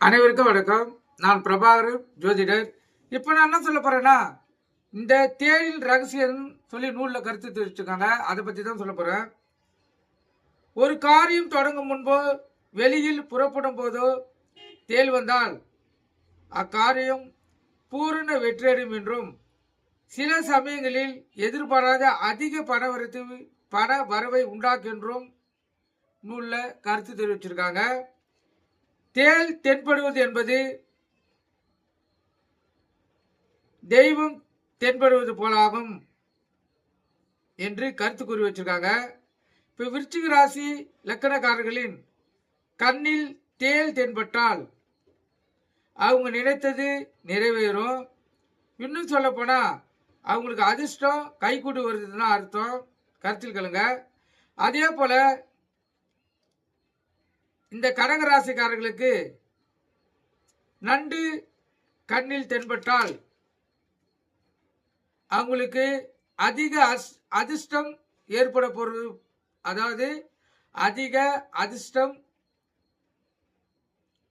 அனைவருக்கும் வணக்கம். நான் பிரபாகர் ஜோதிடர். இப்போ நான் என்ன சொல்ல போறேன்னா, இந்த தேளின் ரகசியம் சொல்லி நூலில் கருத்து தெரிவிச்சிருக்காங்க. அதை பற்றி தான் சொல்ல போறேன். ஒரு காரியம் தொடங்கும் முன்போ வெளியில் புறப்படும் போதோ தேள் வந்தால் அக்காரியம் பூரண வெற்றியடையும் என்றும், சில சமயங்களில் எதிர்பாராத அதிக பண வரவை உண்டாக்கென்றும் நூலில் கருத்து தெரிவிச்சிருக்காங்க. தேள் தென்படுவது என்பது தெய்வம் தென்படுவது போலாகும் என்று கருத்து கூறி வச்சிருக்காங்க. இப்போ விருச்சிக ராசி லக்கணக்காரர்களின் கண்ணில் தேள் தென்பட்டால் அவங்க நினைத்தது நிறைவேறும். இன்னும் சொல்ல போனா அவங்களுக்கு அதிர்ஷ்டம் கைகூடி வருதுன்னு அர்த்தம். கருத்தில் கொள்ளுங்க. அதே போல இந்த கடகராசிக்காரர்களுக்கு நண்டு கண்ணில் தென்பட்டால் அவங்களுக்கு அதிக அதிர்ஷ்டம் ஏற்பட போறது, அதாவது அதிக அதிர்ஷ்டம்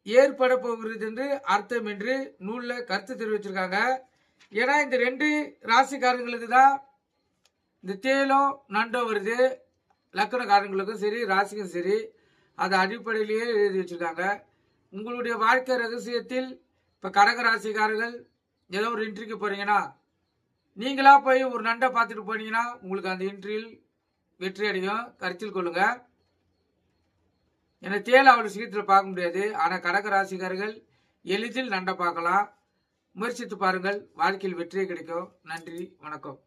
ஏற்பட போகிறது என்று அர்த்தம் என்று நூலில் கருத்து தெரிவிச்சிருக்காங்க. ஏன்னா இந்த ரெண்டு ராசிக்காரங்களுக்கு தான் இந்த தேலும் நண்டும் வருது. லக்கணக்காரங்களுக்கும் சரி ராசிக்கும் சரி, அது அடிப்படையிலேயே எழுதி வச்சிருக்காங்க. உங்களுடைய வாழ்க்கை ரகசியத்தில் இப்போ கடகராசிக்காரர்கள் ஏதோ ஒரு இன்ட்ரிக்கு போறீங்கன்னா, நீங்களா போய் ஒரு நண்டை பார்த்துட்டு போனீங்கன்னா உங்களுக்கு அந்த இன்ட்ரியில் வெற்றி அடையும். கருத்தில் கொள்ளுங்க. ஏன்னா தேலை அவ்வளோ சீக்கிரத்தில் பார்க்க முடியாது. ஆனால் கடகராசிக்காரர்கள் எளிதில் நண்டை பார்க்கலாம். முயற்சித்து பாருங்கள், வாழ்க்கையில் வெற்றியே கிடைக்கும். நன்றி, வணக்கம்.